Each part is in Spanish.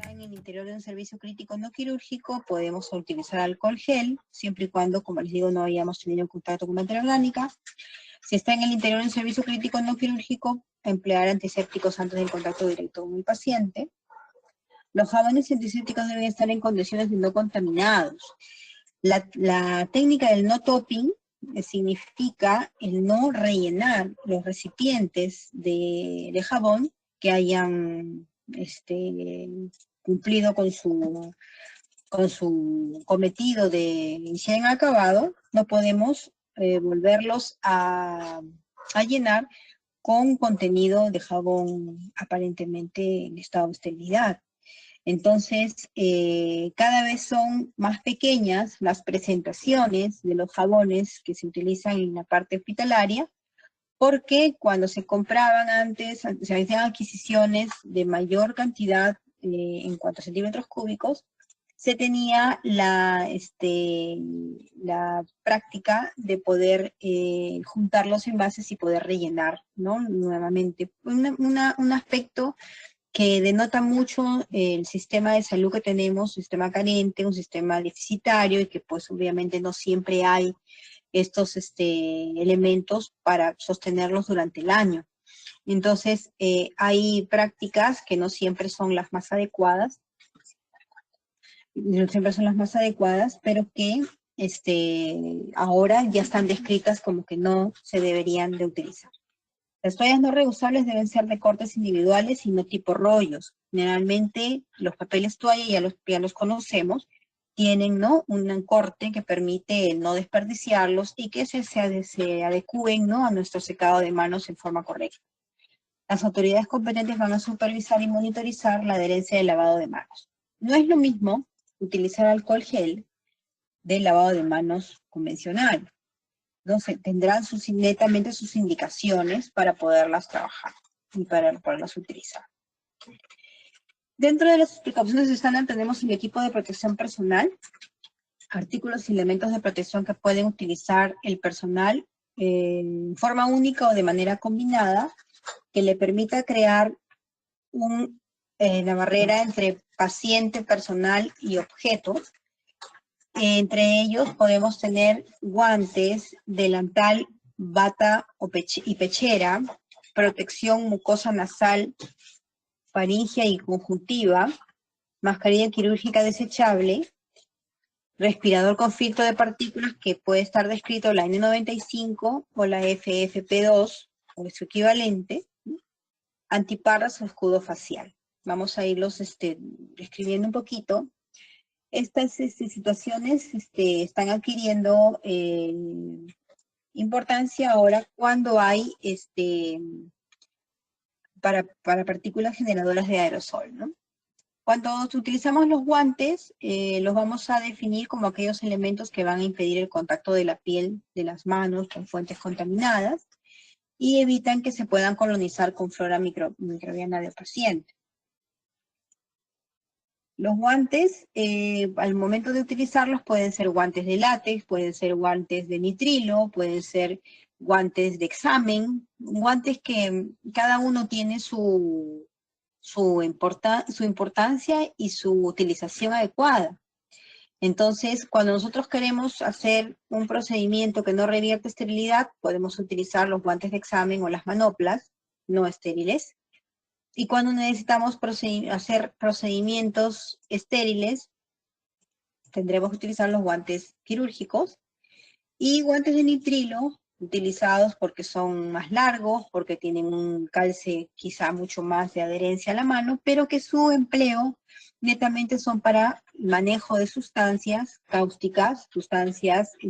En el interior de un servicio crítico no quirúrgico podemos utilizar alcohol gel, siempre y cuando, como les digo, no hayamos tenido contacto con materia orgánica. Si está en el interior de un servicio crítico no quirúrgico, emplear antisépticos antes del contacto directo con el paciente. Los jabones antisépticos deben estar en condiciones de no contaminados. La técnica del no topping significa el no rellenar los recipientes de jabón que hayan cumplido con su cometido de iniciar en acabado. No podemos volverlos a llenar con contenido de jabón aparentemente en estado de esterilidad. Entonces, cada vez son más pequeñas las presentaciones de los jabones que se utilizan en la parte hospitalaria, porque cuando se compraban antes, se hacían adquisiciones de mayor cantidad en cuanto a centímetros cúbicos, se tenía la práctica de poder juntar los envases y poder rellenar, ¿no? Nuevamente. Un aspecto que denota mucho el sistema de salud que tenemos, un sistema carente, un sistema deficitario, y que pues obviamente no siempre hay estos elementos para sostenerlos durante el año. Entonces, hay prácticas que no siempre son las más adecuadas, pero que ahora ya están descritas como que no se deberían de utilizar. Las toallas no reusables deben ser de cortes individuales y no tipo rollos. Generalmente los papeles toalla ya los conocemos, tienen, ¿no?, un corte que permite no desperdiciarlos y que se adecúen, ¿no?, a nuestro secado de manos en forma correcta. Las autoridades competentes van a supervisar y monitorizar la adherencia del lavado de manos. No es lo mismo utilizar alcohol gel del lavado de manos convencional. Entonces, tendrán netamente sus indicaciones para poderlas trabajar y para poderlas utilizar. Dentro de las precauciones estándar tenemos el equipo de protección personal, artículos y elementos de protección que pueden utilizar el personal en forma única o de manera combinada, que le permita crear una barrera entre paciente, personal y objetos. Entre ellos podemos tener guantes, delantal, bata y pechera, protección mucosa nasal, faringea y conjuntiva, mascarilla quirúrgica desechable, respirador con filtro de partículas que puede estar descrito la N95 o la FFP2 o su equivalente, antiparras o escudo facial. Vamos a irlos describiendo un poquito. Estas situaciones están adquiriendo importancia ahora cuando hay para partículas generadoras de aerosol, ¿no? Cuando utilizamos los guantes, los vamos a definir como aquellos elementos que van a impedir el contacto de la piel de las manos con fuentes contaminadas y evitan que se puedan colonizar con flora microbiana del paciente. Los guantes, al momento de utilizarlos, pueden ser guantes de látex, pueden ser guantes de nitrilo, pueden ser guantes de examen, guantes que cada uno tiene su importancia y su utilización adecuada. Entonces, cuando nosotros queremos hacer un procedimiento que no revierte esterilidad, podemos utilizar los guantes de examen o las manoplas no estériles. Y cuando necesitamos hacer procedimientos estériles, tendremos que utilizar los guantes quirúrgicos y guantes de nitrilo, utilizados porque son más largos, porque tienen un calce quizá mucho más de adherencia a la mano, pero que su empleo netamente son para manejo de sustancias cáusticas, sustancias o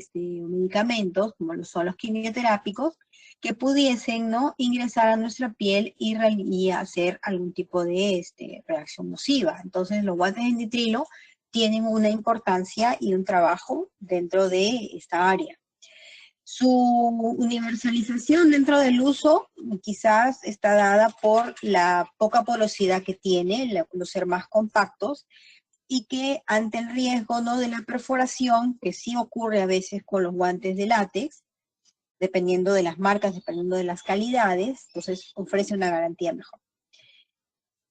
medicamentos, como lo son los quimioterápicos, que pudiesen, ¿no?, ingresar a nuestra piel y hacer algún tipo de reacción nociva. Entonces, los guantes de nitrilo tienen una importancia y un trabajo dentro de esta área. Su universalización dentro del uso quizás está dada por la poca porosidad que tiene, por ser más compactos, y que ante el riesgo, ¿no?, de la perforación, que sí ocurre a veces con los guantes de látex, dependiendo de las marcas, dependiendo de las calidades, entonces ofrece una garantía mejor.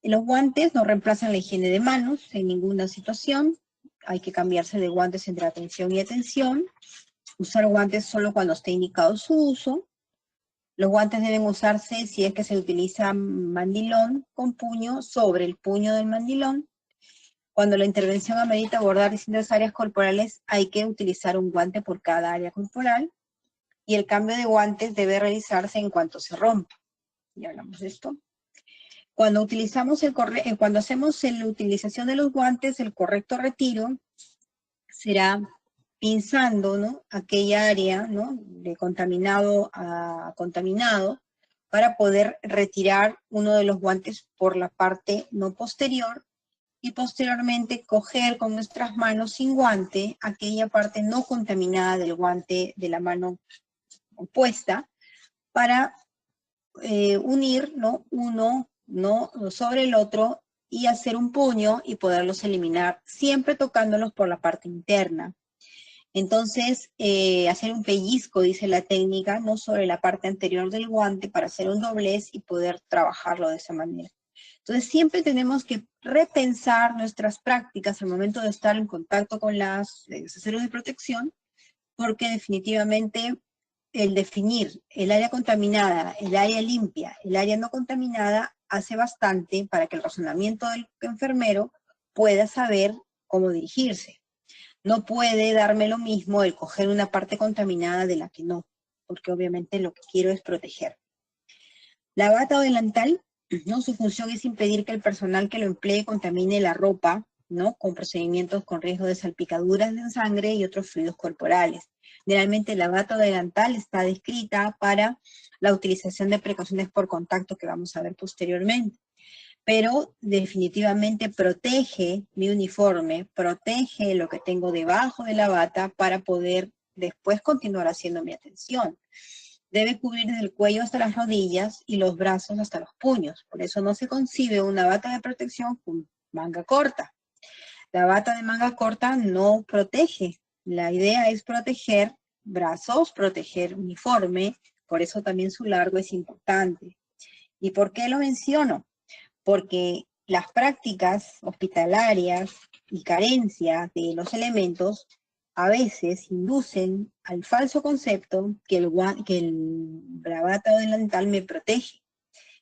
Los guantes no reemplazan la higiene de manos en ninguna situación. Hay que cambiarse de guantes entre atención y atención. Usar guantes solo cuando esté indicado su uso. Los guantes deben usarse si es que se utiliza mandilón con puño sobre el puño del mandilón. Cuando la intervención amerita abordar distintas áreas corporales, hay que utilizar un guante por cada área corporal. Y el cambio de guantes debe realizarse en cuanto se rompa. Ya hablamos de esto. Cuando hacemos la utilización de los guantes, el correcto retiro será pinzando, ¿no?, aquella área, ¿no?, de contaminado a contaminado, para poder retirar uno de los guantes por la parte no posterior y posteriormente coger con nuestras manos sin guante aquella parte no contaminada del guante de la mano opuesta para unir, ¿no?, uno, ¿no?, sobre el otro y hacer un puño y poderlos eliminar, siempre tocándolos por la parte interna. Entonces, hacer un pellizco, dice la técnica, no sobre la parte anterior del guante para hacer un doblez y poder trabajarlo de esa manera. Entonces, siempre tenemos que repensar nuestras prácticas al momento de estar en contacto con los accesorios de protección, porque definitivamente el definir el área contaminada, el área limpia, el área no contaminada, hace bastante para que el razonamiento del enfermero pueda saber cómo dirigirse. No puede darme lo mismo el coger una parte contaminada de la que no, porque obviamente lo que quiero es proteger. La bata o delantal, ¿no?, su función es impedir que el personal que lo emplee contamine la ropa, ¿no?, con procedimientos con riesgo de salpicaduras de sangre y otros fluidos corporales. Generalmente la bata o delantal está descrita para la utilización de precauciones por contacto que vamos a ver posteriormente. Pero definitivamente protege mi uniforme, protege lo que tengo debajo de la bata para poder después continuar haciendo mi atención. Debe cubrir desde el cuello hasta las rodillas y los brazos hasta los puños. Por eso no se concibe una bata de protección con manga corta. La bata de manga corta no protege. La idea es proteger brazos, proteger uniforme, por eso también su largo es importante. ¿Y por qué lo menciono? Porque las prácticas hospitalarias y carencia de los elementos a veces inducen al falso concepto que la bata o delantal me protege.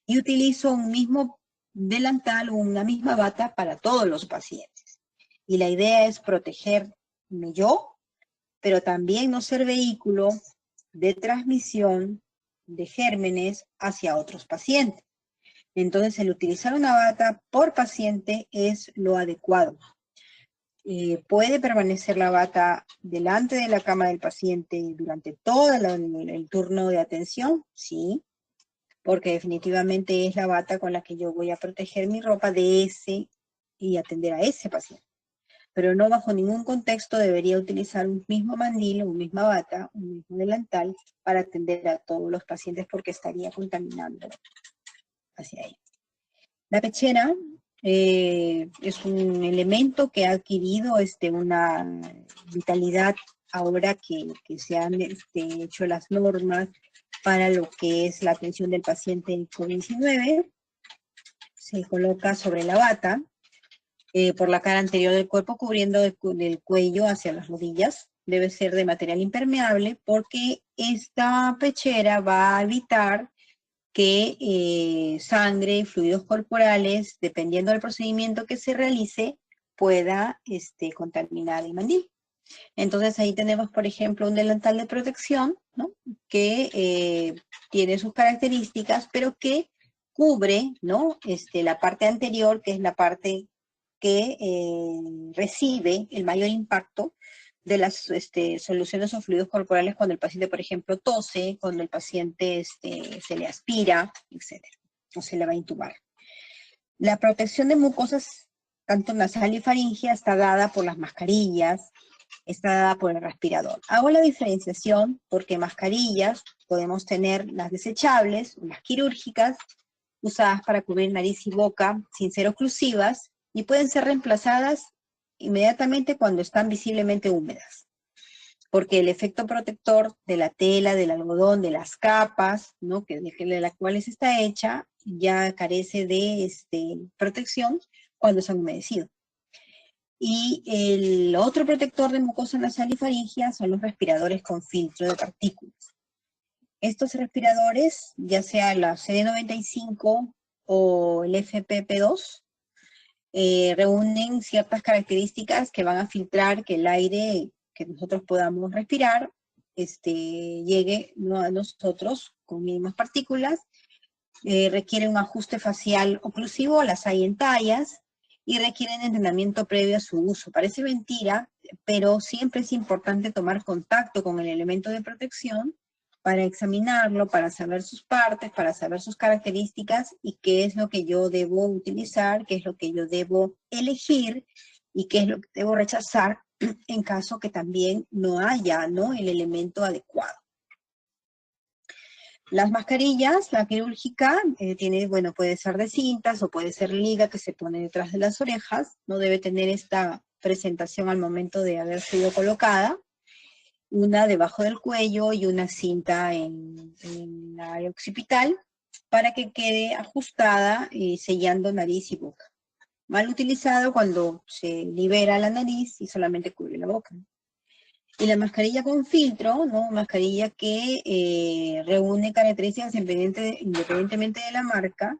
Y utilizo un mismo delantal o una misma bata para todos los pacientes. Y la idea es protegerme yo, pero también no ser vehículo de transmisión de gérmenes hacia otros pacientes. Entonces, el utilizar una bata por paciente es lo adecuado. ¿Puede permanecer la bata delante de la cama del paciente durante todo el turno de atención? Sí, porque definitivamente es la bata con la que yo voy a proteger mi ropa de ese y atender a ese paciente. Pero no bajo ningún contexto debería utilizar un mismo mandil, una misma bata, un mismo delantal para atender a todos los pacientes porque estaría contaminando hacia ellos. La pechera es un elemento que ha adquirido una vitalidad ahora que se han hecho las normas para lo que es la atención del paciente en COVID-19. Se coloca sobre la bata, por la cara anterior del cuerpo, cubriendo del cuello hacia las rodillas. Debe ser de material impermeable porque esta pechera va a evitar que sangre y fluidos corporales, dependiendo del procedimiento que se realice, pueda contaminar el mandil. Entonces ahí tenemos, por ejemplo, un delantal de protección, ¿no?, que tiene sus características, pero que cubre, ¿no?, la parte anterior, que es la parte que recibe el mayor impacto de las soluciones o fluidos corporales cuando el paciente, por ejemplo, tose, cuando el paciente se le aspira, etc. O se le va a intubar. La protección de mucosas, tanto nasal y faríngea, está dada por las mascarillas, está dada por el respirador. Hago la diferenciación porque mascarillas podemos tener las desechables, las quirúrgicas, usadas para cubrir nariz y boca sin ser oclusivas, y pueden ser reemplazadas inmediatamente cuando están visiblemente húmedas, porque el efecto protector de la tela, del algodón, de las capas, ¿no? de las cuales está hecha, ya carece de protección cuando se han humedecido. Y el otro protector de mucosa nasal y faringea son los respiradores con filtro de partículas. Estos respiradores, ya sea la CD95 o el FFP2, reúnen ciertas características que van a filtrar que el aire que nosotros podamos respirar llegue, ¿no?, a nosotros con mínimas partículas. Requiere un ajuste facial oclusivo, las hay en tallas, y requieren entrenamiento previo a su uso. Parece mentira, pero siempre es importante tomar contacto con el elemento de protección para examinarlo, para saber sus partes, para saber sus características y qué es lo que yo debo utilizar, qué es lo que yo debo elegir y qué es lo que debo rechazar en caso que también no haya, ¿no?, el elemento adecuado. Las mascarillas, la quirúrgica, puede ser de cintas o puede ser liga que se pone detrás de las orejas. No debe tener esta presentación al momento de haber sido colocada. Una debajo del cuello y una cinta en la área occipital para que quede ajustada y sellando nariz y boca. Mal utilizado cuando se libera la nariz y solamente cubre la boca. Y la mascarilla con filtro, ¿no? Mascarilla que reúne características independientemente de la marca,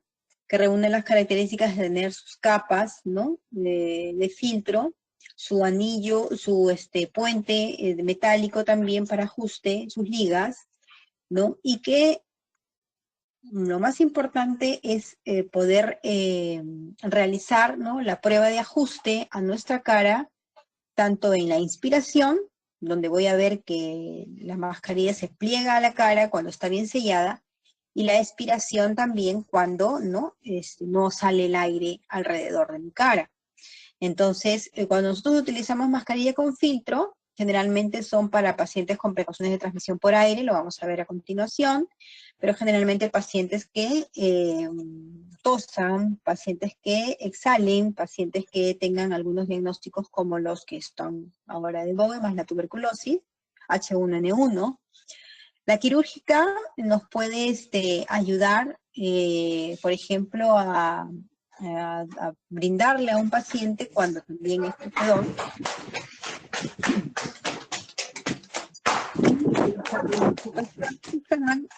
que reúne las características de tener sus capas, ¿no?, de filtro, su anillo, su puente metálico también para ajuste, sus ligas, ¿no? Y que lo más importante es poder realizar, ¿no?, la prueba de ajuste a nuestra cara, tanto en la inspiración, donde voy a ver que la mascarilla se pliega a la cara cuando está bien sellada, y la expiración también cuando no sale el aire alrededor de mi cara. Entonces, cuando nosotros utilizamos mascarilla con filtro, generalmente son para pacientes con precauciones de transmisión por aire, lo vamos a ver a continuación, pero generalmente pacientes que tosan, pacientes que exhalen, pacientes que tengan algunos diagnósticos como los que están ahora de moda, más la tuberculosis, H1N1. La quirúrgica nos puede ayudar, por ejemplo, a brindarle a un paciente cuando también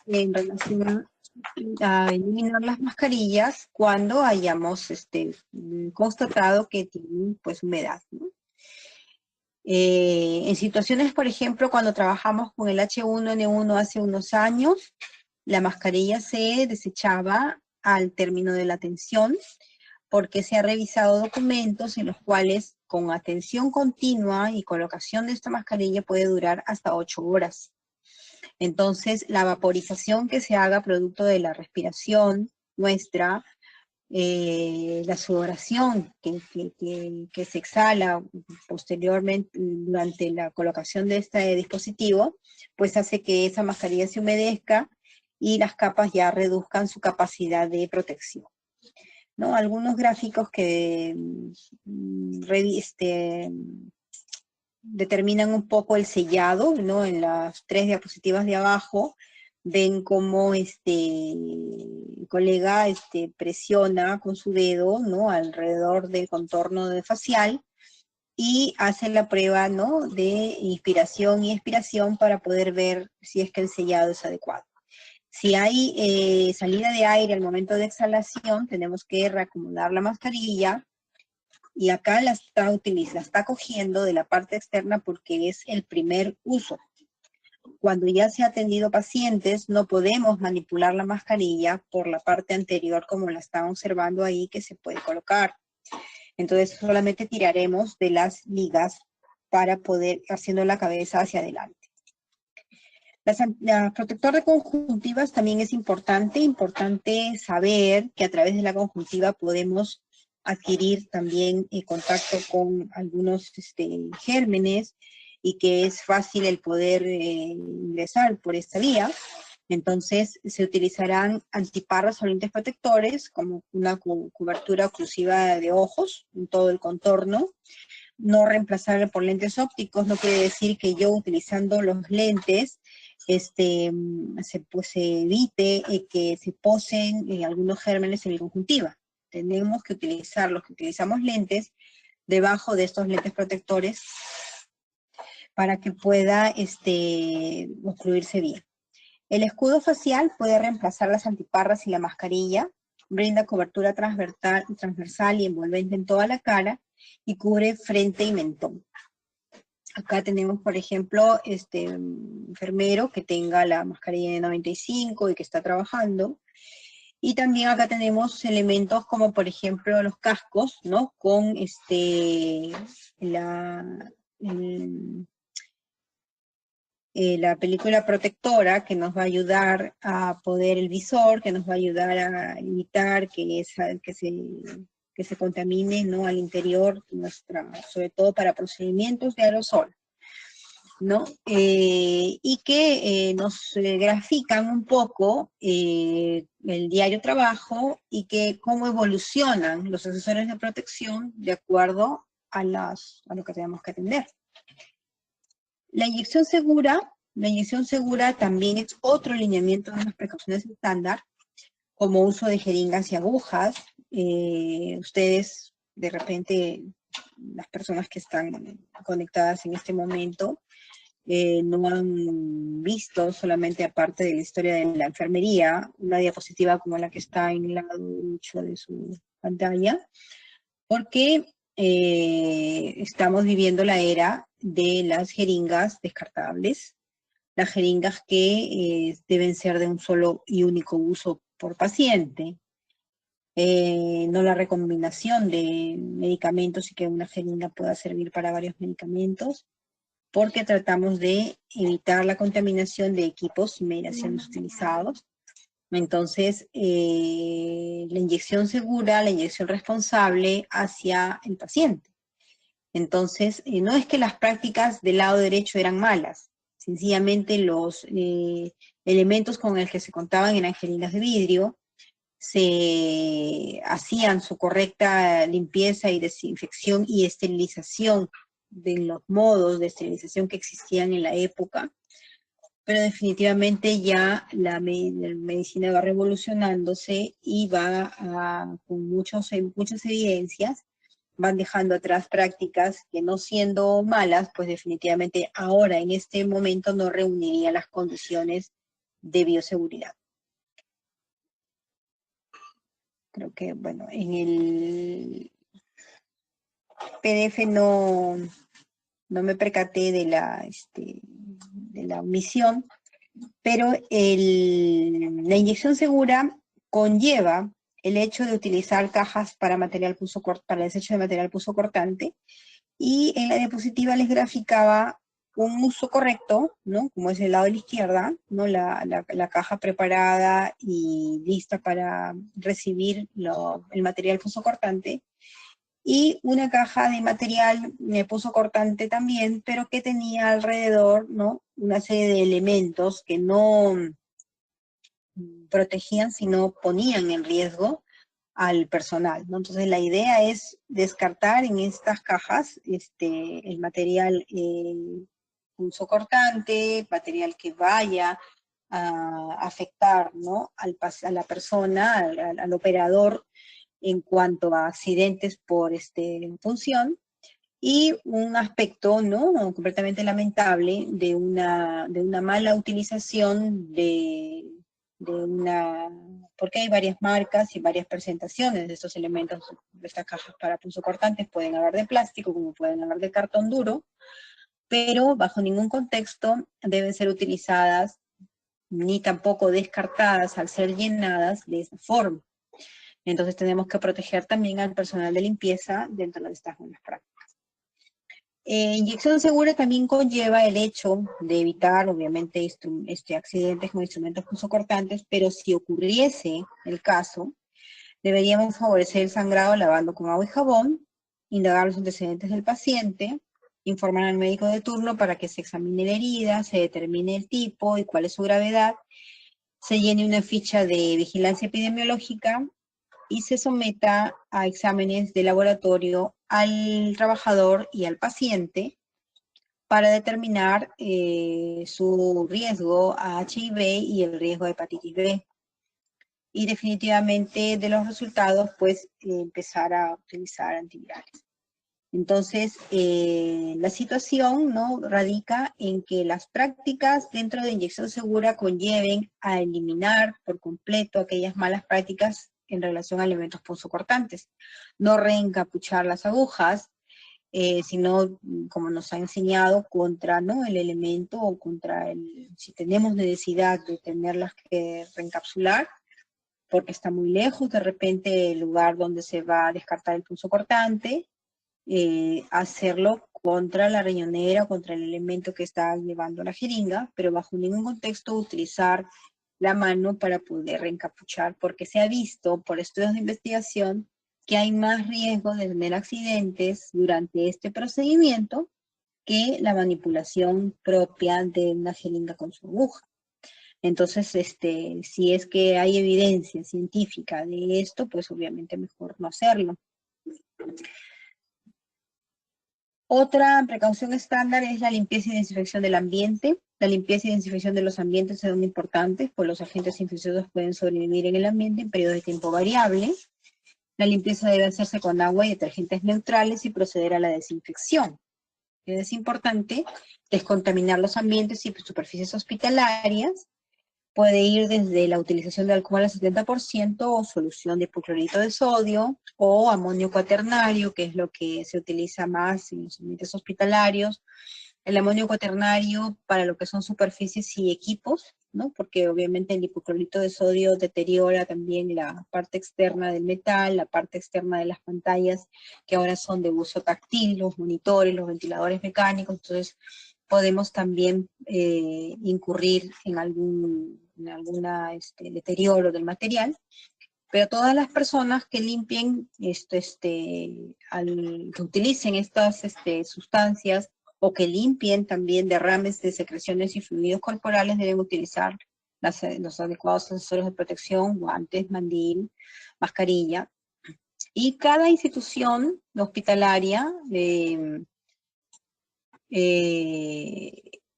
en relación a eliminar las mascarillas cuando hayamos constatado que tienen pues humedad, ¿no? En situaciones, por ejemplo, cuando trabajamos con el H1N1 hace unos años, la mascarilla se desechaba al término de la atención, porque se ha revisado documentos en los cuales con atención continua y colocación de esta mascarilla puede durar hasta 8 horas. Entonces, la vaporización que se haga producto de la respiración nuestra, la sudoración que se exhala posteriormente durante la colocación de este dispositivo, pues hace que esa mascarilla se humedezca y las capas ya reduzcan su capacidad de protección, ¿no? Algunos gráficos que determinan un poco el sellado, ¿no? En las 3 diapositivas de abajo, ven cómo el colega presiona con su dedo, ¿no?, alrededor del contorno facial y hace la prueba, ¿no?, de inspiración y expiración para poder ver si es que el sellado es adecuado. Si hay salida de aire al momento de exhalación, tenemos que reacomodar la mascarilla, y acá la está cogiendo de la parte externa porque es el primer uso. Cuando ya se ha atendido pacientes, no podemos manipular la mascarilla por la parte anterior como la están observando ahí que se puede colocar. Entonces solamente tiraremos de las ligas para poder haciendo la cabeza hacia adelante. La protector de conjuntivas también es importante saber que a través de la conjuntiva podemos adquirir también contacto con algunos gérmenes y que es fácil el poder ingresar por esta vía. Entonces se utilizarán antiparras o lentes protectores como una cobertura oclusiva de ojos en todo el contorno. no reemplazable por lentes ópticos no quiere decir que yo utilizando los lentes se evite que se posen algunos gérmenes en la conjuntiva. Tenemos que utilizar, los que utilizamos lentes, debajo de estos lentes protectores para que pueda ocluirse bien. El escudo facial puede reemplazar las antiparras y la mascarilla, brinda cobertura transversal y envolvente en toda la cara y cubre frente y mentón. Acá tenemos, por ejemplo, enfermero que tenga la mascarilla de 95 y que está trabajando. Y también acá tenemos elementos como, por ejemplo, los cascos, ¿no? Con la película protectora que nos va a ayudar a poder, el visor, que nos va a ayudar a evitar que se contamine, ¿no? Al interior, sobre todo para procedimientos de aerosol, ¿no? Y que nos grafican un poco el diario trabajo y que cómo evolucionan los accesorios de protección de acuerdo a lo que tenemos que atender. La inyección segura también es otro lineamiento de las precauciones estándar, como uso de jeringas y agujas. Ustedes, de repente, las personas que están conectadas en este momento, no han visto, solamente aparte de la historia de la enfermería, una diapositiva como la que está en el lado derecho de su pantalla, porque estamos viviendo la era de las jeringas descartables, las jeringas que deben ser de un solo y único uso por paciente, no la recombinación de medicamentos y que una jeringa pueda servir para varios medicamentos, porque tratamos de evitar la contaminación de equipos y medicaciones utilizados. Entonces, la inyección segura, la inyección responsable hacia el paciente. Entonces, no es que las prácticas del lado derecho eran malas, sencillamente los elementos con los que se contaban eran jeringas de vidrio, se hacían su correcta limpieza y desinfección y esterilización de los modos de esterilización que existían en la época, pero definitivamente ya la medicina va revolucionándose y va con muchas evidencias, van dejando atrás prácticas que no siendo malas, pues definitivamente ahora en este momento no reuniría las condiciones de bioseguridad. Creo que, bueno, en el PDF no me percaté de la omisión, pero la inyección segura conlleva el hecho de utilizar cajas para desecho de material punzocortante, y en la diapositiva les graficaba un uso correcto, ¿no? Como es el lado de la izquierda, ¿no? La caja preparada y lista para recibir el material punzocortante, y una caja de material punzocortante también, pero que tenía alrededor, ¿no? Una serie de elementos que no protegían, sino ponían en riesgo al personal, ¿no? Entonces la idea es descartar en estas cajas el material punzocortante, material que vaya a afectar, ¿no? a la persona, al operador, en cuanto a accidentes por función, y un aspecto, ¿no? completamente lamentable de una mala utilización porque hay varias marcas y varias presentaciones de estos elementos, de estas cajas para punzocortantes. Pueden haber de plástico, como pueden haber de cartón duro, pero bajo ningún contexto deben ser utilizadas ni tampoco descartadas al ser llenadas de esa forma. Entonces tenemos que proteger también al personal de limpieza dentro de estas buenas prácticas. Inyección segura también conlleva el hecho de evitar, obviamente, accidentes con instrumentos punzocortantes, pero si ocurriese el caso, deberíamos favorecer el sangrado lavando con agua y jabón, indagar los antecedentes del paciente, informar al médico de turno para que se examine la herida, se determine el tipo y cuál es su gravedad, se llene una ficha de vigilancia epidemiológica, y se someta a exámenes de laboratorio al trabajador y al paciente para determinar su riesgo a HIV y el riesgo de hepatitis B. Y definitivamente de los resultados, pues empezar a utilizar antivirales. Entonces, la situación, ¿no?, radica en que las prácticas dentro de inyección segura conlleven a eliminar por completo aquellas malas prácticas en relación a elementos punzocortantes. No reencapuchar las agujas, sino, como nos ha enseñado, contra, ¿no?, el elemento o contra el, si tenemos necesidad de tenerlas que reencapsular, porque está muy lejos de repente el lugar donde se va a descartar el punzocortante, hacerlo contra la riñonera, contra el elemento que está llevando la jeringa, pero bajo ningún contexto utilizar la mano para poder reencapuchar, porque se ha visto por estudios de investigación que hay más riesgo de tener accidentes durante este procedimiento que la manipulación propia de una jeringa con su aguja. Entonces, si es que hay evidencia científica de esto, pues obviamente mejor no hacerlo. Otra precaución estándar es la limpieza y desinfección del ambiente. La limpieza y desinfección de los ambientes son importantes, pues los agentes infecciosos pueden sobrevivir en el ambiente en periodos de tiempo variable. La limpieza debe hacerse con agua y detergentes neutrales y proceder a la desinfección. Es importante descontaminar los ambientes y superficies hospitalarias. Puede ir desde la utilización de alcohol al 70% o solución de hipoclorito de sodio o amonio cuaternario, que es lo que se utiliza más en los ambientes hospitalarios. El amonio cuaternario para lo que son superficies y equipos, ¿no? Porque obviamente el hipoclorito de sodio deteriora también la parte externa del metal, la parte externa de las pantallas, que ahora son de uso táctil, los monitores, los ventiladores mecánicos. Entonces podemos también incurrir en algún deterioro del material, pero todas las personas que limpien, que utilicen estas sustancias o que limpien también derrames de secreciones y fluidos corporales deben utilizar los adecuados accesorios de protección, guantes, mandil, mascarilla. Y cada institución hospitalaria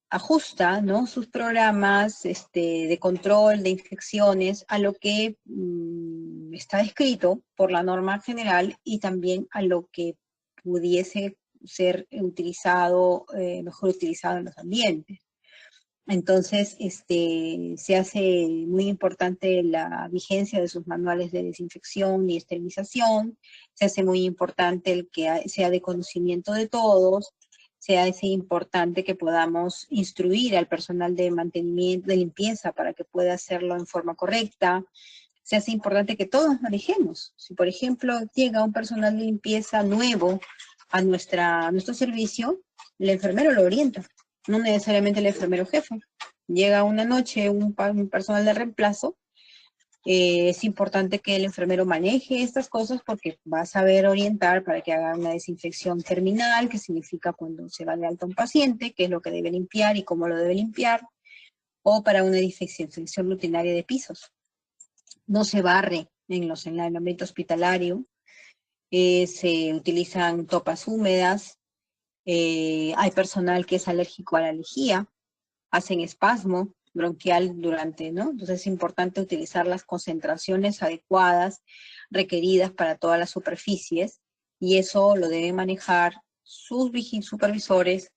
ajusta, ¿no?, sus programas de control de infecciones a lo que está escrito por la norma general y también a lo que pudiese ser utilizado, mejor utilizado en los ambientes. Entonces, se hace muy importante la vigencia de sus manuales de desinfección y esterilización, se hace muy importante el que sea de conocimiento de todos, se hace importante que podamos instruir al personal de mantenimiento, de limpieza, para que pueda hacerlo en forma correcta. Se hace importante que todos manejemos. Si, por ejemplo, llega un personal de limpieza nuevo a nuestro servicio, el enfermero lo orienta, no necesariamente el enfermero jefe. Llega una noche un personal de reemplazo, es importante que el enfermero maneje estas cosas porque va a saber orientar para que haga una desinfección terminal, que significa cuando se va de alta un paciente, qué es lo que debe limpiar y cómo lo debe limpiar, o para una desinfección rutinaria de pisos. No se barre en el ambiente hospitalario, se utilizan topas húmedas, hay personal que es alérgico a la lejía, hacen espasmo bronquial durante, ¿no? Entonces es importante utilizar las concentraciones adecuadas requeridas para todas las superficies, y eso lo deben manejar sus supervisores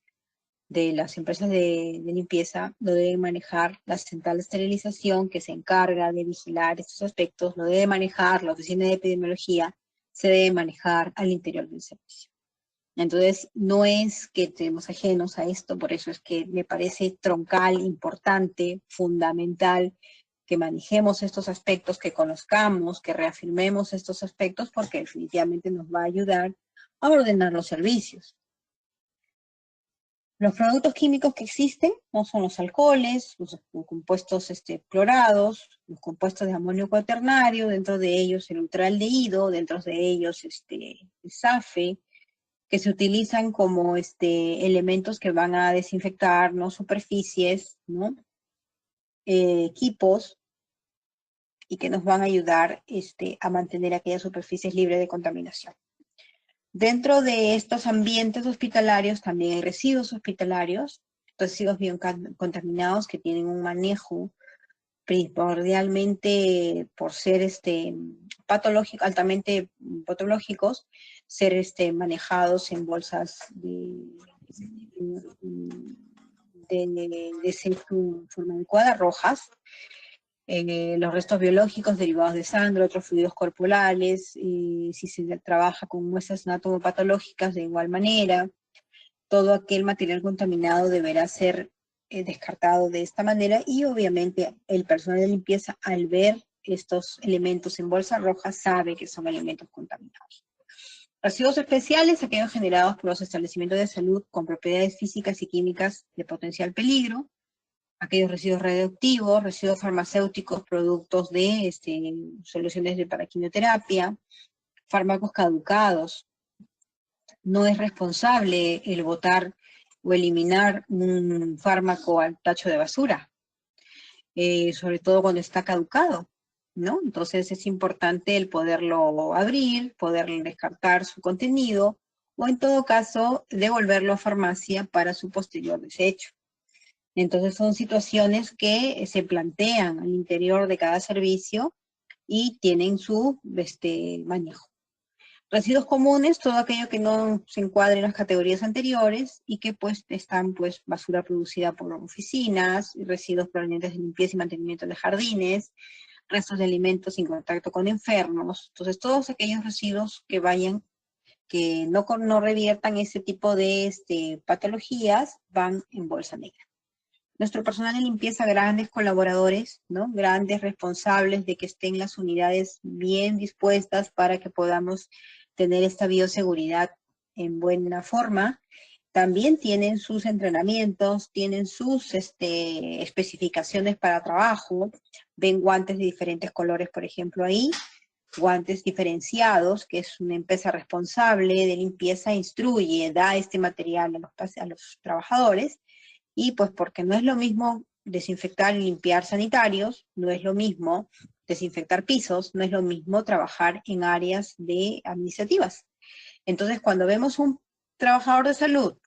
de las empresas de limpieza, lo debe manejar la central de esterilización que se encarga de vigilar estos aspectos, lo debe manejar la oficina de epidemiología, se debe manejar al interior del servicio. Entonces, no es que estemos ajenos a esto, por eso es que me parece troncal, importante, fundamental, que manejemos estos aspectos, que conozcamos, que reafirmemos estos aspectos, porque definitivamente nos va a ayudar a ordenar los servicios. Los productos químicos que existen no son los alcoholes, los compuestos clorados, los compuestos de amonio cuaternario, dentro de ellos el ultraldehído, dentro de ellos el SAFE, que se utilizan como elementos que van a desinfectar, ¿no?, superficies, ¿no?, equipos, y que nos van a ayudar a mantener aquellas superficies libres de contaminación. Dentro de estos ambientes hospitalarios también hay residuos hospitalarios, residuos biocontaminados que tienen un manejo primordialmente por ser patológico, altamente patológicos, ser manejados en bolsas de forma adecuada, rojas, los restos biológicos derivados de sangre, otros fluidos corporales, si se trabaja con muestras anatomopatológicas de igual manera, todo aquel material contaminado deberá ser descartado de esta manera y obviamente el personal de limpieza al ver estos elementos en bolsa roja sabe que son elementos contaminados. Residuos especiales, aquellos generados por los establecimientos de salud con propiedades físicas y químicas de potencial peligro, aquellos residuos radioactivos, residuos farmacéuticos, productos de soluciones para quimioterapia, fármacos caducados. No es responsable el botar o eliminar un fármaco al tacho de basura, sobre todo cuando está caducado, ¿no? Entonces es importante el poderlo abrir, poder descartar su contenido, o en todo caso devolverlo a farmacia para su posterior desecho. Entonces son situaciones que se plantean al interior de cada servicio y tienen su manejo. Residuos comunes, todo aquello que no se encuadre en las categorías anteriores y que pues están basura producida por oficinas, residuos provenientes de limpieza y mantenimiento de jardines, restos de alimentos sin contacto con enfermos. Entonces todos aquellos residuos que vayan, que no reviertan ese tipo de patologías, van en bolsa negra. Nuestro personal de limpieza, grandes colaboradores, ¿no? Grandes responsables de que estén las unidades bien dispuestas para que podamos tener esta bioseguridad en buena forma. También tienen sus entrenamientos, tienen sus especificaciones para trabajo, ven guantes de diferentes colores, por ejemplo, ahí, guantes diferenciados, que es una empresa responsable de limpieza, instruye, da este material a los trabajadores, y pues porque no es lo mismo desinfectar y limpiar sanitarios, no es lo mismo desinfectar pisos, no es lo mismo trabajar en áreas administrativas. Entonces, cuando vemos un trabajador de salud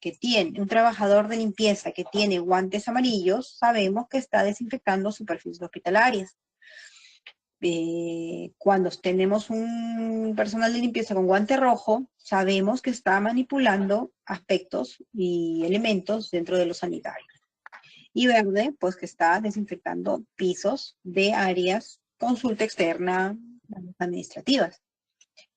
un trabajador de limpieza que tiene guantes amarillos, sabemos que está desinfectando superficies hospitalarias. Cuando tenemos un personal de limpieza con guante rojo, sabemos que está manipulando aspectos y elementos dentro de los sanitarios. Y verde, pues que está desinfectando pisos de áreas, consulta externa, administrativas.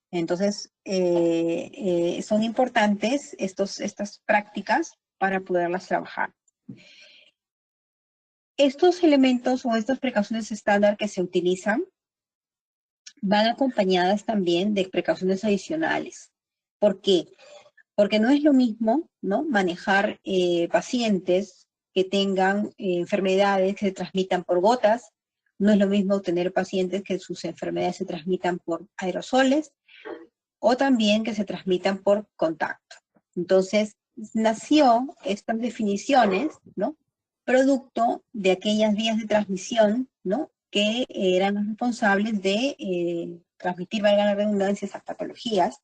Entonces, son importantes estas prácticas para poderlas trabajar. Estos elementos o estas precauciones estándar que se utilizan van acompañadas también de precauciones adicionales. ¿Por qué? Porque no es lo mismo, ¿no?, manejar pacientes que tengan enfermedades que se transmitan por gotas, no es lo mismo tener pacientes que sus enfermedades se transmitan por aerosoles, o también que se transmitan por contacto. Entonces, nació estas definiciones, ¿no?, producto de aquellas vías de transmisión, ¿no?, que eran los responsables de transmitir, valga la redundancia, esas patologías,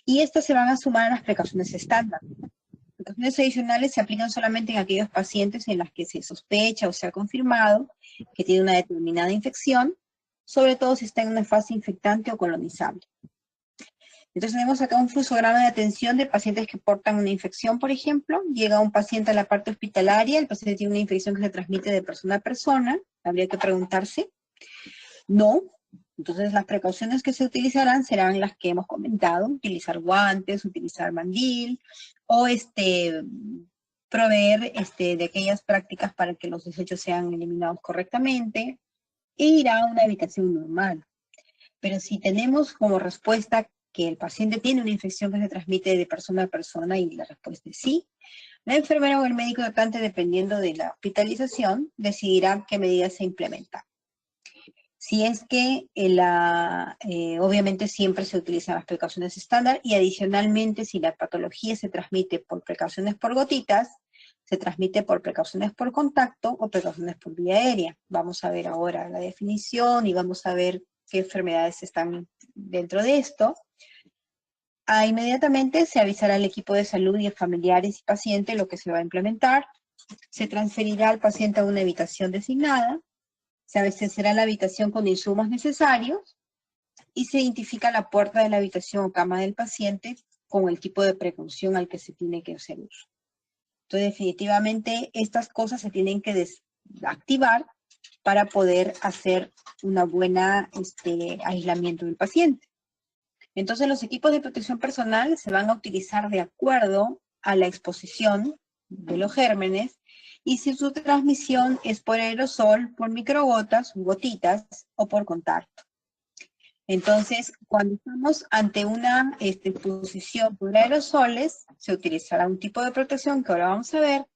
y estas se van a sumar a las precauciones estándar. Las precauciones adicionales se aplican solamente en aquellos pacientes en las que se sospecha o se ha confirmado que tiene una determinada infección, sobre todo si está en una fase infectante o colonizable. Entonces tenemos acá un flusograma de atención de pacientes que portan una infección, por ejemplo. Llega un paciente a la parte hospitalaria, el paciente tiene una infección que se transmite de persona a persona. Habría que preguntarse. No. Entonces las precauciones que se utilizarán serán las que hemos comentado. Utilizar guantes, utilizar mandil, o proveer de aquellas prácticas para que los desechos sean eliminados correctamente, e ir a una habitación normal. Pero si tenemos como respuesta que el paciente tiene una infección que se transmite de persona a persona, y la respuesta es sí, la enfermera o el médico tratante, dependiendo de la hospitalización, decidirá qué medidas se implementan. Si es que obviamente siempre se utilizan las precauciones estándar, y adicionalmente si la patología se transmite por precauciones por gotitas, se transmite por precauciones por contacto o precauciones por vía aérea. Vamos a ver ahora la definición y vamos a ver qué enfermedades están dentro de esto. Inmediatamente se avisará al equipo de salud y a familiares y pacientes lo que se va a implementar. Se transferirá al paciente a una habitación designada. Se abastecerá la habitación con insumos necesarios y se identifica la puerta de la habitación o cama del paciente con el tipo de precaución al que se tiene que hacer uso. Entonces, definitivamente, estas cosas se tienen que activar para poder hacer una buena aislamiento del paciente. Entonces, los equipos de protección personal se van a utilizar de acuerdo a la exposición de los gérmenes y si su transmisión es por aerosol, por microgotas, gotitas o por contacto. Entonces, cuando estamos ante una exposición por aerosoles, se utilizará un tipo de protección que ahora vamos a ver.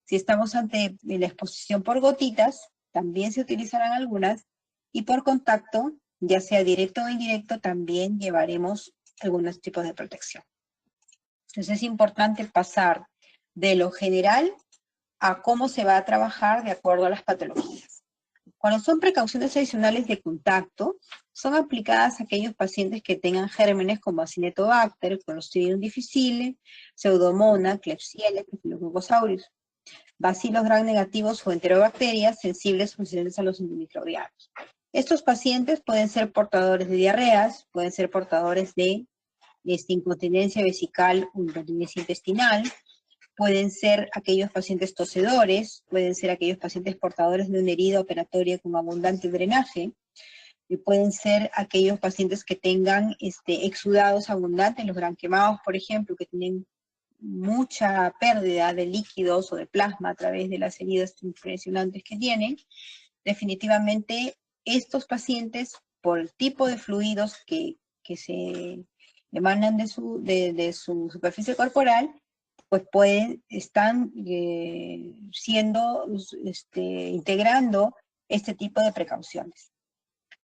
Si estamos ante la exposición por gotitas, también se utilizarán algunas. Y por contacto, ya sea directo o indirecto, también llevaremos algunos tipos de protección. Entonces es importante pasar de lo general a cómo se va a trabajar de acuerdo a las patologías. Cuando son precauciones adicionales de contacto, son aplicadas a aquellos pacientes que tengan gérmenes como Acinetobacter, Clostridium difficile, Pseudomonas, Klebsiella, Staphylococcus aureus, bacilos gram negativos o enterobacterias sensibles o resistentes a los antimicrobianos. Estos pacientes pueden ser portadores de diarreas, pueden ser portadores de incontinencia vesical o incontinencia intestinal, pueden ser aquellos pacientes tosedores, pueden ser aquellos pacientes portadores de una herida operatoria con abundante drenaje, y pueden ser aquellos pacientes que tengan exudados abundantes, los gran quemados, por ejemplo, que tienen mucha pérdida de líquidos o de plasma a través de las heridas impresionantes que tienen. Definitivamente, estos pacientes, por el tipo de fluidos que se emanan de su superficie corporal, pues están integrando este tipo de precauciones.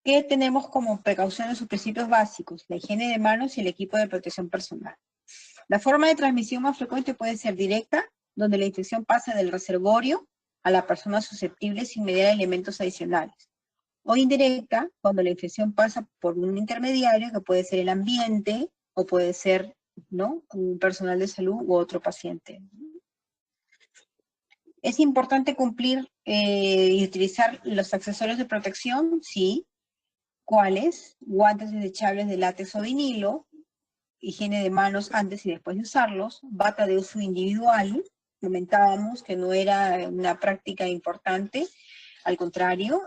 ¿Qué tenemos como precauciones o principios básicos? La higiene de manos y el equipo de protección personal. La forma de transmisión más frecuente puede ser directa, donde la infección pasa del reservorio a la persona susceptible sin mediar elementos adicionales. O indirecta, cuando la infección pasa por un intermediario, que puede ser el ambiente, o puede ser, ¿no?, un personal de salud u otro paciente. ¿Es importante cumplir y utilizar los accesorios de protección? Sí. ¿Cuáles? Guantes desechables de látex o vinilo, higiene de manos antes y después de usarlos, bata de uso individual, comentábamos que no era una práctica importante, al contrario,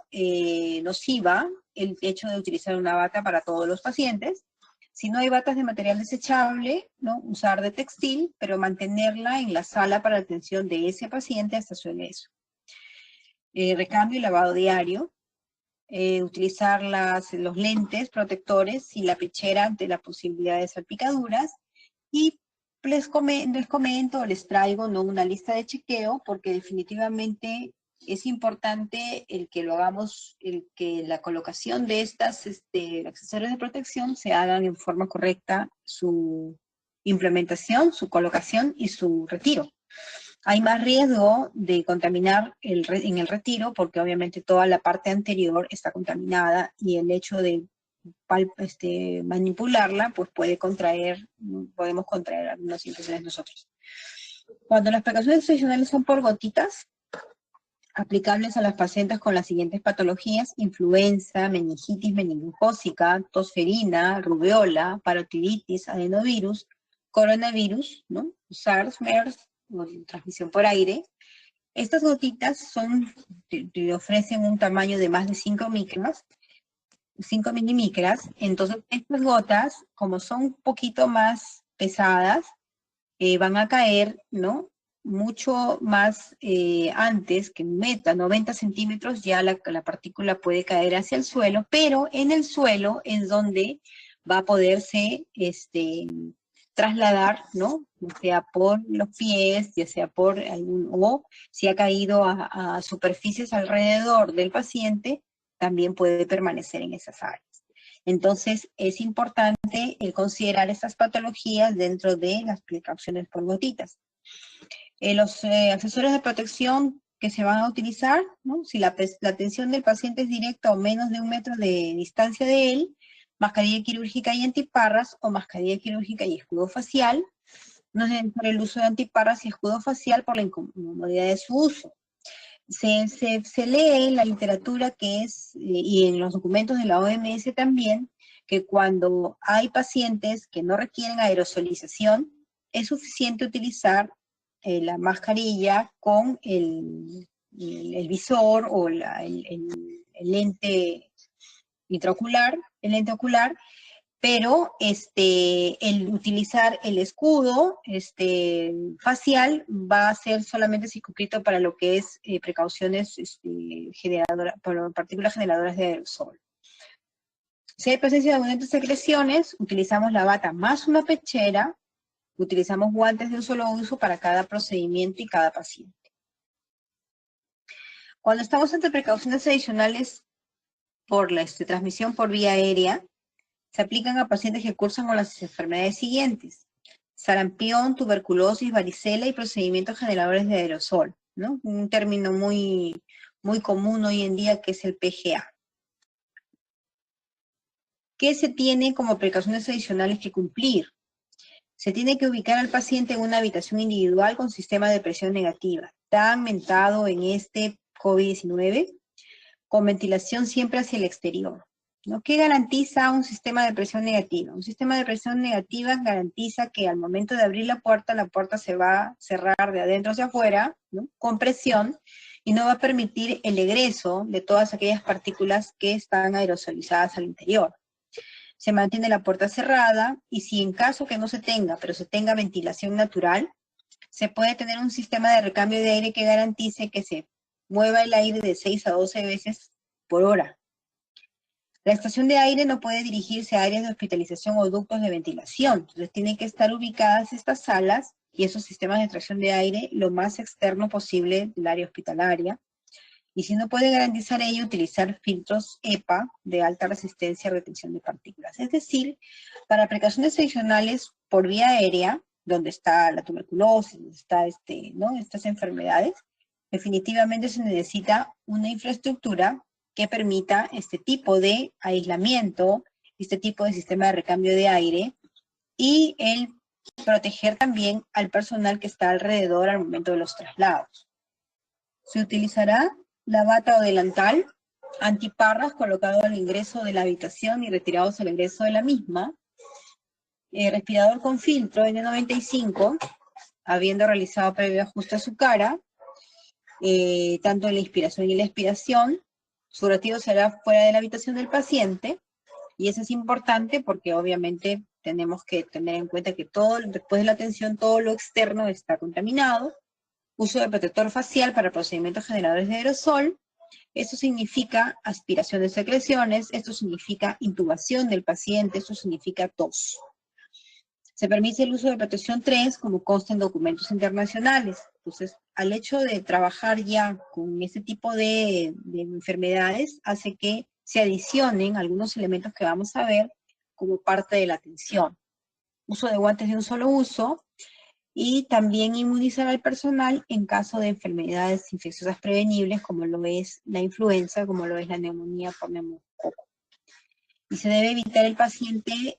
nociva el hecho de utilizar una bata para todos los pacientes. Si no hay batas de material desechable, ¿no?, usar de textil, pero mantenerla en la sala para la atención de ese paciente hasta su egreso. Recambio y lavado diario. Utilizar los lentes protectores y la pechera ante la posibilidad de salpicaduras. Y les comento o les traigo, ¿no?, una lista de chequeo, porque definitivamente es importante el que lo hagamos, el que la colocación de estas accesorios de protección se hagan en forma correcta, su implementación, su colocación y su retiro. Hay más riesgo de contaminar en el retiro porque obviamente toda la parte anterior está contaminada y el hecho de manipularla pues podemos contraer algunas infecciones nosotros. Cuando las precauciones adicionales son por gotitas, aplicables a las pacientes con las siguientes patologías: influenza, meningitis meningocócica, tos ferina, rubeola, parotiditis, adenovirus, coronavirus, ¿no?, SARS, MERS, transmisión por aire. Estas gotitas te ofrecen un tamaño de más de 5 milimicras, entonces estas gotas, como son un poquito más pesadas, van a caer, ¿no?, mucho más antes que 90 centímetros, ya la partícula puede caer hacia el suelo, pero en el suelo es donde va a poderse trasladar, ¿no?, ya sea por los pies, ya sea por o si ha caído a superficies alrededor del paciente, también puede permanecer en esas áreas. Entonces, es importante considerar estas patologías dentro de las precauciones por gotitas. Los accesorios de protección que se van a utilizar, ¿no? Si la atención del paciente es directa o menos de 1 metro de distancia de él, mascarilla quirúrgica y antiparras o mascarilla quirúrgica y escudo facial. No es necesario el uso de antiparras y escudo facial por la incomodidad de su uso. Se lee en la literatura que es, y en los documentos de la OMS también, que cuando hay pacientes que no requieren aerosolización, es suficiente utilizar la mascarilla con el visor o el lente intraocular, el lente ocular, pero el utilizar el escudo facial va a ser solamente circunscrito para lo que es precauciones para partículas generadoras de aerosol. Si hay presencia de abundantes secreciones, utilizamos la bata más una pechera, utilizamos guantes de un solo uso para cada procedimiento y cada paciente. Cuando estamos ante precauciones adicionales por la transmisión por vía aérea, se aplican a pacientes que cursan con las enfermedades siguientes: sarampión, tuberculosis, varicela y procedimientos generadores de aerosol, ¿no? Un término muy común hoy en día que es el PGA. ¿Qué se tiene como precauciones adicionales que cumplir? Se tiene que ubicar al paciente en una habitación individual con sistema de presión negativa, tan mentado en este COVID-19, con ventilación siempre hacia el exterior, ¿no? ¿Qué garantiza un sistema de presión negativa? Un sistema de presión negativa garantiza que al momento de abrir la puerta se va a cerrar de adentro hacia afuera, ¿no? Con presión, y no va a permitir el egreso de todas aquellas partículas que están aerosolizadas al interior. Se mantiene la puerta cerrada, y si en caso que no se tenga, pero se tenga ventilación natural, se puede tener un sistema de recambio de aire que garantice que se mueva el aire de 6 a 12 veces por hora. La estación de aire no puede dirigirse a áreas de hospitalización o ductos de ventilación, entonces tienen que estar ubicadas estas salas y esos sistemas de extracción de aire lo más externo posible del área hospitalaria. Y si no puede garantizar ello, utilizar filtros EPA de alta resistencia a retención de partículas. Es decir, para precauciones adicionales por vía aérea, donde está la tuberculosis, donde está estas enfermedades, definitivamente se necesita una infraestructura que permita este tipo de aislamiento, este tipo de sistema de recambio de aire, y el proteger también al personal que está alrededor al momento de los traslados. Se utilizará la bata o delantal, antiparras colocado al ingreso de la habitación y retirados al ingreso de la misma, respirador con filtro N95, habiendo realizado previo ajuste a su cara, tanto en la inspiración y la expiración. Su retiro será fuera de la habitación del paciente, y eso es importante porque obviamente tenemos que tener en cuenta que después de la atención, todo lo externo está contaminado. Uso de protector facial para procedimientos generadores de aerosol. Esto significa aspiración de secreciones, esto significa intubación del paciente, esto significa tos. Se permite el uso de protección 3 como consta en documentos internacionales. Entonces, al hecho de trabajar ya con este tipo de enfermedades, hace que se adicionen algunos elementos que vamos a ver como parte de la atención. Uso de guantes de un solo uso, y también inmunizar al personal en caso de enfermedades infecciosas prevenibles, como lo es la influenza, como lo es la neumonía por neumococo. Y se debe evitar el paciente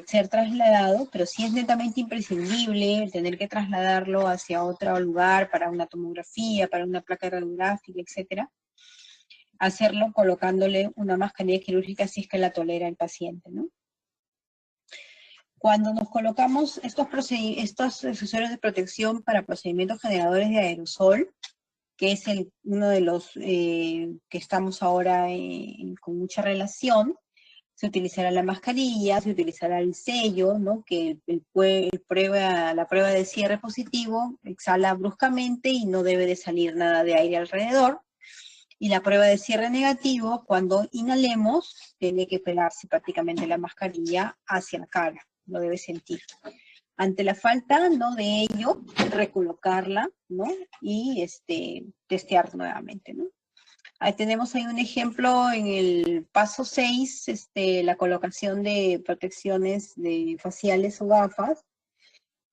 ser trasladado, pero sí es netamente imprescindible tener que trasladarlo hacia otro lugar para una tomografía, para una placa radiográfica, etc. Hacerlo colocándole una mascarilla quirúrgica si es que la tolera el paciente, ¿no? Cuando nos colocamos estos accesorios de protección para procedimientos generadores de aerosol, que es uno de los que estamos ahora con mucha relación, se utilizará la mascarilla, se utilizará el sello, ¿no? Que la prueba de cierre positivo exhala bruscamente y no debe de salir nada de aire alrededor. Y la prueba de cierre negativo, cuando inhalemos, tiene que pegarse prácticamente la mascarilla hacia la cara, lo debe sentir. Ante la falta, ¿no?, de ello, recolocarla, ¿no? Y testear nuevamente, ¿no? Tenemos ahí un ejemplo en el paso 6, la colocación de protecciones faciales o gafas.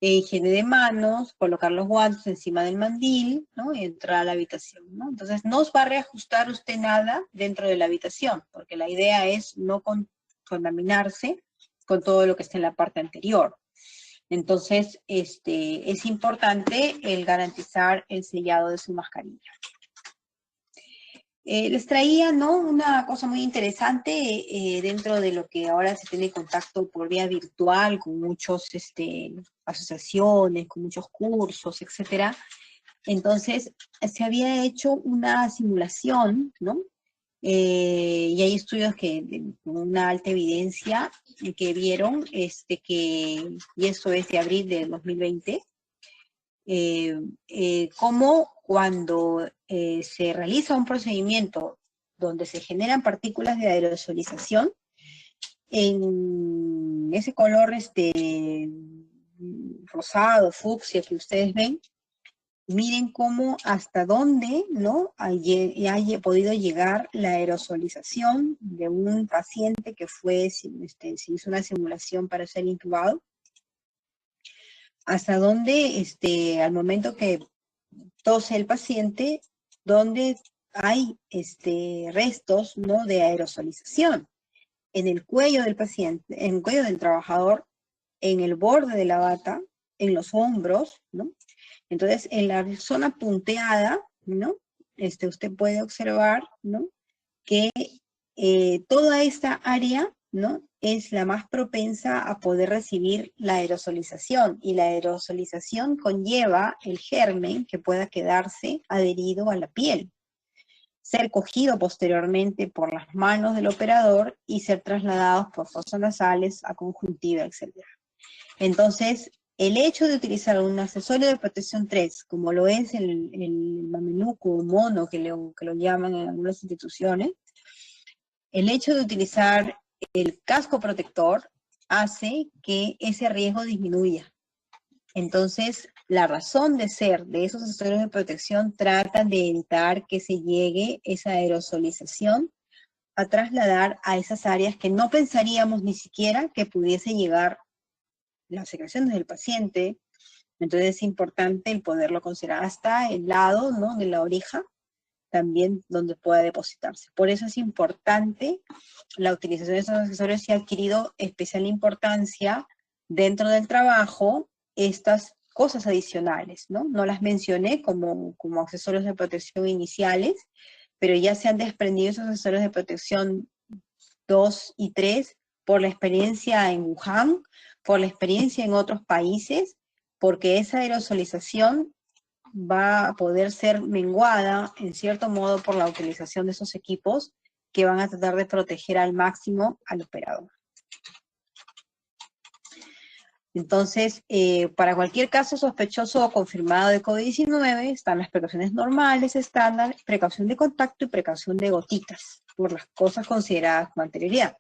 higiene de manos, colocar los guantes encima del mandil, ¿no? Y entrar a la habitación, ¿no? Entonces, no os va a reajustar usted nada dentro de la habitación, porque la idea es no contaminarse con todo lo que está en la parte anterior. Entonces, es importante el garantizar el sellado de su mascarilla. Les traía, ¿no?, una cosa muy interesante dentro de lo que ahora se tiene contacto por vía virtual con muchas asociaciones, con muchos cursos, etcétera. Entonces, se había hecho una simulación, ¿no? Y hay estudios con una alta evidencia que vieron y eso es de abril del 2020, cómo cuando se realiza un procedimiento donde se generan partículas de aerosolización, en ese color rosado, fucsia que ustedes ven, miren cómo hasta dónde, ¿no?, haya podido llegar la aerosolización de un paciente que se hizo una simulación para ser intubado, hasta dónde, al momento que tose el paciente, donde hay restos, ¿no?, de aerosolización en el cuello del paciente, en el cuello del trabajador, en el borde de la bata, en los hombros, ¿no? Entonces, en la zona punteada, ¿no?, usted puede observar, ¿no?, que toda esta área, ¿no?, es la más propensa a poder recibir la aerosolización, y la aerosolización conlleva el germen que pueda quedarse adherido a la piel, ser cogido posteriormente por las manos del operador y ser trasladados por fosas nasales a conjuntiva, etc. Entonces, el hecho de utilizar un accesorio de protección 3, como lo es el mameluco o mono, que lo llaman en algunas instituciones, el hecho de utilizar el casco protector hace que ese riesgo disminuya. Entonces, la razón de ser de esos accesorios de protección tratan de evitar que se llegue esa aerosolización a trasladar a esas áreas que no pensaríamos ni siquiera que pudiese llegar las secreciones del paciente. Entonces es importante el poderlo considerar hasta el lado, ¿no?, de la oreja, también donde pueda depositarse. Por eso es importante la utilización de estos accesorios, y ha adquirido especial importancia dentro del trabajo estas cosas adicionales, ¿no? No las mencioné como accesorios de protección iniciales, pero ya se han desprendido esos accesorios de protección 2 y 3 por la experiencia en Wuhan, por la experiencia en otros países, porque esa aerosolización va a poder ser menguada, en cierto modo, por la utilización de esos equipos que van a tratar de proteger al máximo al operador. Entonces, para cualquier caso sospechoso o confirmado de COVID-19, están las precauciones normales, estándar, precaución de contacto y precaución de gotitas, por las cosas consideradas con anterioridad.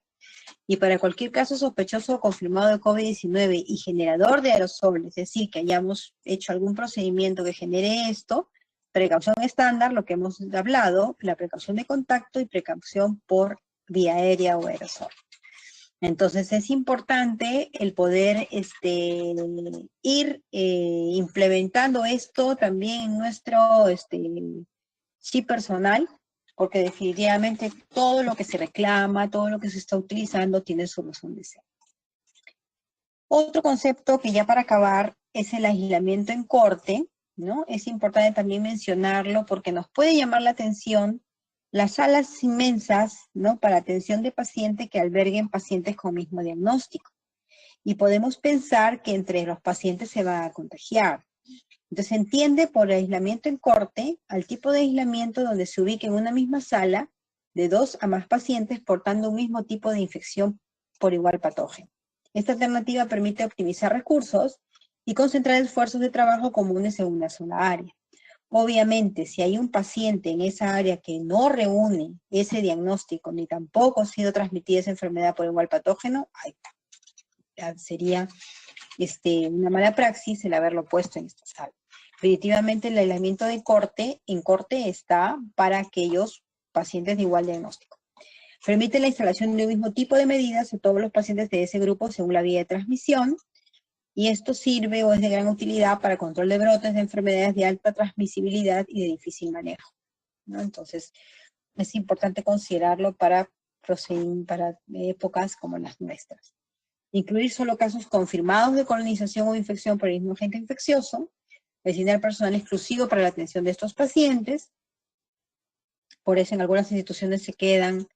Y para cualquier caso sospechoso o confirmado de COVID-19 y generador de aerosoles, es decir, que hayamos hecho algún procedimiento que genere esto, precaución estándar, lo que hemos hablado, la precaución de contacto y precaución por vía aérea o aerosol. Entonces es importante el poder ir implementando esto también en nuestro chip personal, porque definitivamente todo lo que se reclama, todo lo que se está utilizando tiene su razón de ser. Otro concepto que ya para acabar es el aislamiento en corte, ¿no? Es importante también mencionarlo porque nos puede llamar la atención las salas inmensas, ¿no?, para atención de pacientes que alberguen pacientes con mismo diagnóstico. Y podemos pensar que entre los pacientes se va a contagiar. Entonces se entiende por aislamiento en corte al tipo de aislamiento donde se ubica en una misma sala de 2 a más pacientes portando un mismo tipo de infección por igual patógeno. Esta alternativa permite optimizar recursos y concentrar esfuerzos de trabajo comunes en una sola área. Obviamente, si hay un paciente en esa área que no reúne ese diagnóstico, ni tampoco ha sido transmitida esa enfermedad por igual patógeno, ahí está. Sería una mala praxis el haberlo puesto en esta sala. Definitivamente el aislamiento en corte está para aquellos pacientes de igual diagnóstico. Permite la instalación de un mismo tipo de medidas a todos los pacientes de ese grupo según la vía de transmisión. Y esto sirve o es de gran utilidad para control de brotes de enfermedades de alta transmisibilidad y de difícil manejo, ¿no? Entonces, es importante considerarlo para épocas como las nuestras. Incluir solo casos confirmados de colonización o infección por el mismo agente infeccioso, designar personal exclusivo para la atención de estos pacientes. Por eso en algunas instituciones se quedan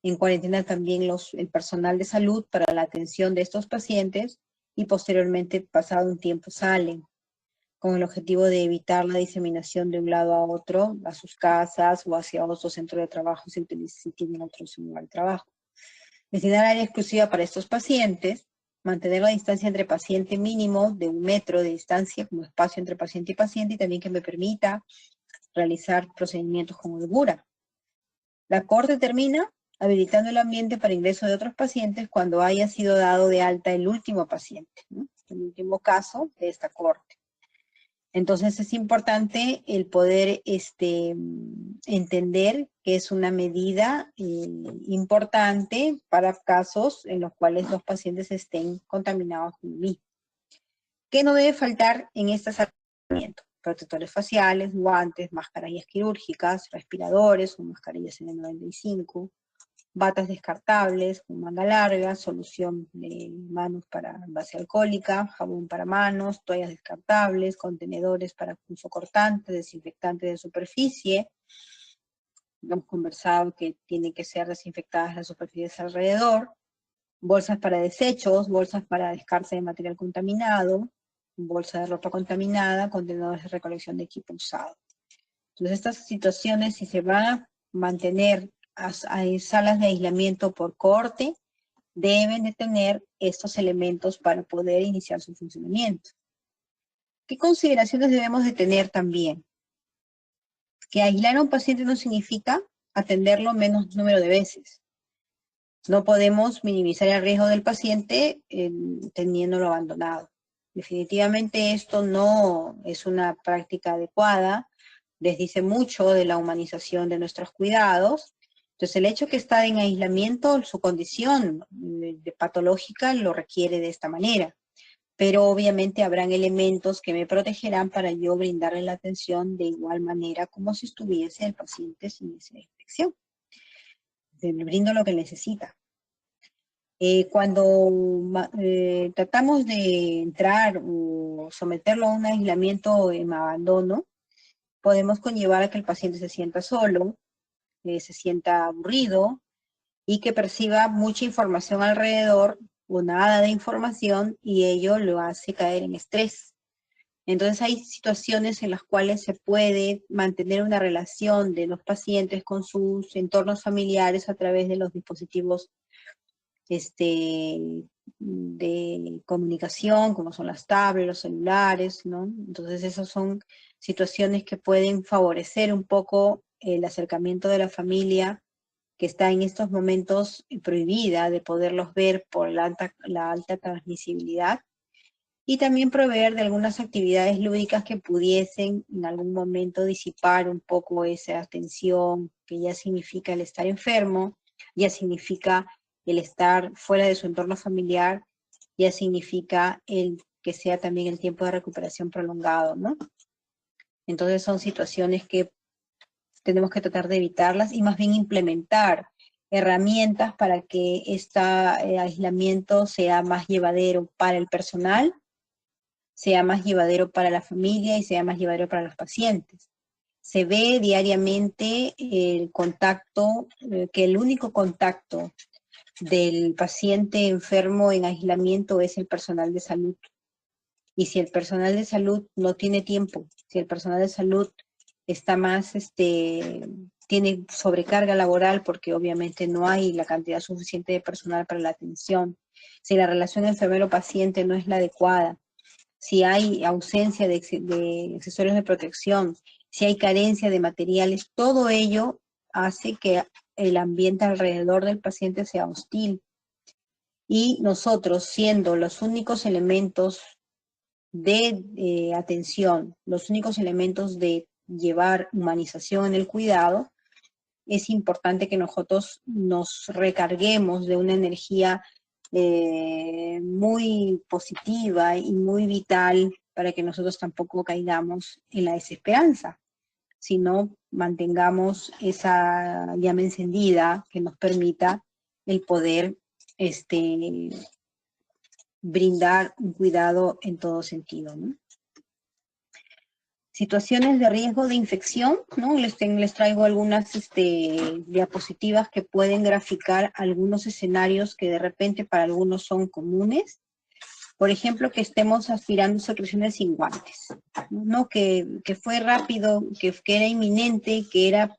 en cuarentena también el personal de salud para la atención de estos pacientes y posteriormente, pasado un tiempo, salen con el objetivo de evitar la diseminación de un lado a otro, a sus casas o hacia otro centro de trabajo si tienen otro lugar de trabajo. Designar área exclusiva para estos pacientes, mantener la distancia entre paciente mínimo de 1 metro de distancia como espacio entre paciente y también que me permita realizar procedimientos con holgura. La Corte termina habilitando el ambiente para ingreso de otros pacientes cuando haya sido dado de alta el último paciente, ¿no? El último caso de esta Corte. Entonces es importante el poder entender que es una medida importante para casos en los cuales los pacientes estén contaminados con el mismo. ¿Qué no debe faltar en este tratamiento? Protectores faciales, guantes, mascarillas quirúrgicas, respiradores o mascarillas N95, batas descartables con manga larga, solución de manos para base alcohólica, jabón para manos, toallas descartables, contenedores para uso cortante, desinfectante de superficie. Hemos conversado que tienen que ser desinfectadas las superficies alrededor, bolsas para desechos, bolsas para descarte de material contaminado, bolsa de ropa contaminada, contenedores de recolección de equipo usado. Entonces estas situaciones, si se van a mantener hay salas de aislamiento por corte, deben de tener estos elementos para poder iniciar su funcionamiento. ¿Qué consideraciones debemos de tener también? Que aislar a un paciente no significa atenderlo menos número de veces. No podemos minimizar el riesgo del paciente teniéndolo abandonado. Definitivamente esto no es una práctica adecuada, les dice mucho de la humanización de nuestros cuidados. Entonces, el hecho que está en aislamiento, su condición patológica lo requiere de esta manera. Pero obviamente habrán elementos que me protegerán para yo brindarle la atención de igual manera como si estuviese el paciente sin esa infección. Le brindo lo que necesita. Cuando tratamos de entrar o someterlo a un aislamiento en abandono, podemos conllevar a que el paciente se sienta solo, se sienta aburrido y que perciba mucha información alrededor o nada de información y ello lo hace caer en estrés. Entonces hay situaciones en las cuales se puede mantener una relación de los pacientes con sus entornos familiares a través de los dispositivos de comunicación, como son las tablets, los celulares, ¿no? Entonces esas son situaciones que pueden favorecer un poco el acercamiento de la familia que está en estos momentos prohibida de poderlos ver por la alta transmisibilidad, y también proveer de algunas actividades lúdicas que pudiesen en algún momento disipar un poco esa tensión que ya significa el estar enfermo, ya significa el estar fuera de su entorno familiar, ya significa el que sea también el tiempo de recuperación prolongado, ¿no? Entonces son situaciones que tenemos que tratar de evitarlas y más bien implementar herramientas para que este aislamiento sea más llevadero para el personal, sea más llevadero para la familia y sea más llevadero para los pacientes. Se ve diariamente el contacto, que el único contacto del paciente enfermo en aislamiento es el personal de salud. Y si el personal de salud no tiene tiempo, si el personal de salud está más, tiene sobrecarga laboral porque obviamente no hay la cantidad suficiente de personal para la atención, si la relación enfermero-paciente no es la adecuada, si hay ausencia de accesorios de protección, si hay carencia de materiales, todo ello hace que el ambiente alrededor del paciente sea hostil. Y nosotros, siendo los únicos elementos de atención, los únicos elementos de llevar humanización en el cuidado, es importante que nosotros nos recarguemos de una energía muy positiva y muy vital para que nosotros tampoco caigamos en la desesperanza, sino mantengamos esa llama encendida que nos permita el poder brindar un cuidado en todo sentido, ¿no? Situaciones de riesgo de infección, ¿no? Les traigo algunas diapositivas que pueden graficar algunos escenarios que de repente para algunos son comunes. Por ejemplo, que estemos aspirando secreciones sin guantes, ¿no? Que fue rápido, que era inminente, que era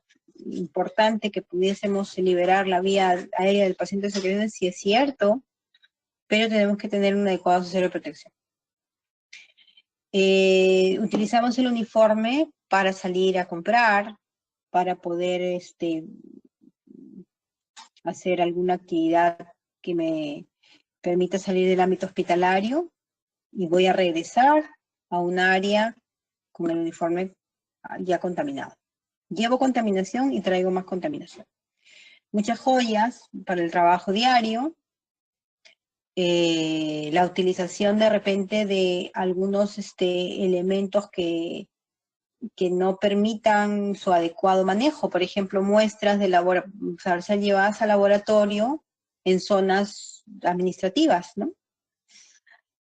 importante que pudiésemos liberar la vía aérea del paciente de secreciones, sí es cierto, pero tenemos que tener un adecuado accesorio de protección. Utilizamos el uniforme para salir a comprar, para poder hacer alguna actividad que me permita salir del ámbito hospitalario, y voy a regresar a un área con el uniforme ya contaminado. Llevo contaminación y traigo más contaminación. Muchas joyas para el trabajo diario, la utilización de repente de algunos elementos que no permitan su adecuado manejo. Por ejemplo, muestras de ser llevadas al laboratorio en zonas administrativas, ¿no?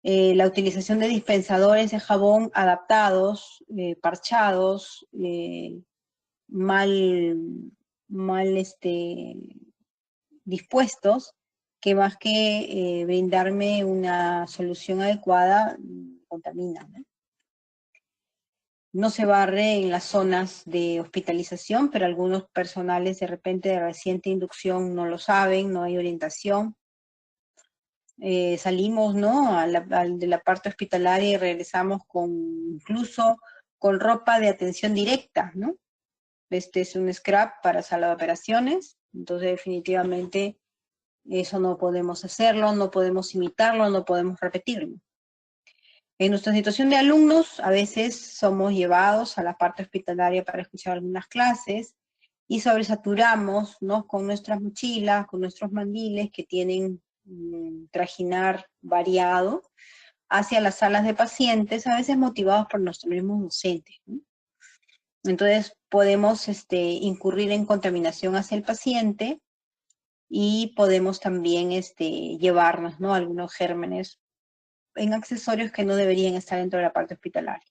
La utilización de dispensadores de jabón adaptados, parchados, mal dispuestos, que más que brindarme una solución adecuada, contaminan, ¿no? No se barre en las zonas de hospitalización, pero algunos personales de repente de reciente inducción no lo saben, no hay orientación. Salimos, ¿no?, de la parte hospitalaria y regresamos incluso con ropa de atención directa, ¿no? Este es un scrap para sala de operaciones, entonces definitivamente eso no podemos hacerlo, no podemos imitarlo, no podemos repetirlo. En nuestra situación de alumnos, a veces somos llevados a la parte hospitalaria para escuchar algunas clases y sobresaturamos, ¿no?, con nuestras mochilas, con nuestros mandiles que tienen trajinar variado hacia las salas de pacientes, a veces motivados por nuestros mismos docentes, ¿no? Entonces podemos incurrir en contaminación hacia el paciente y podemos también llevarnos, ¿no?, algunos gérmenes en accesorios que no deberían estar dentro de la parte hospitalaria.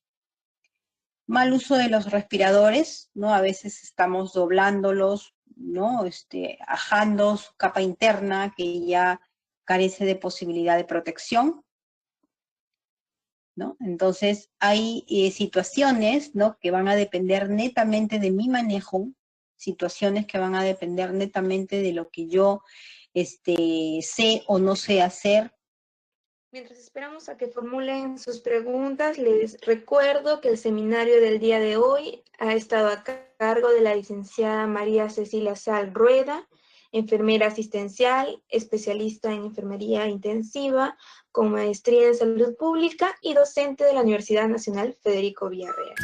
Mal uso de los respiradores, ¿no? A veces estamos doblándolos, ¿no? Ajando su capa interna que ya carece de posibilidad de protección, ¿no? Entonces hay situaciones, ¿no?, que van a depender netamente de mi manejo, situaciones que van a depender netamente de lo que yo sé o no sé hacer. Mientras esperamos a que formulen sus preguntas, les recuerdo que el seminario del día de hoy ha estado a cargo de la licenciada María Cecilia Sal Rueda, enfermera asistencial, especialista en enfermería intensiva, con maestría en salud pública y docente de la Universidad Nacional Federico Villarreal.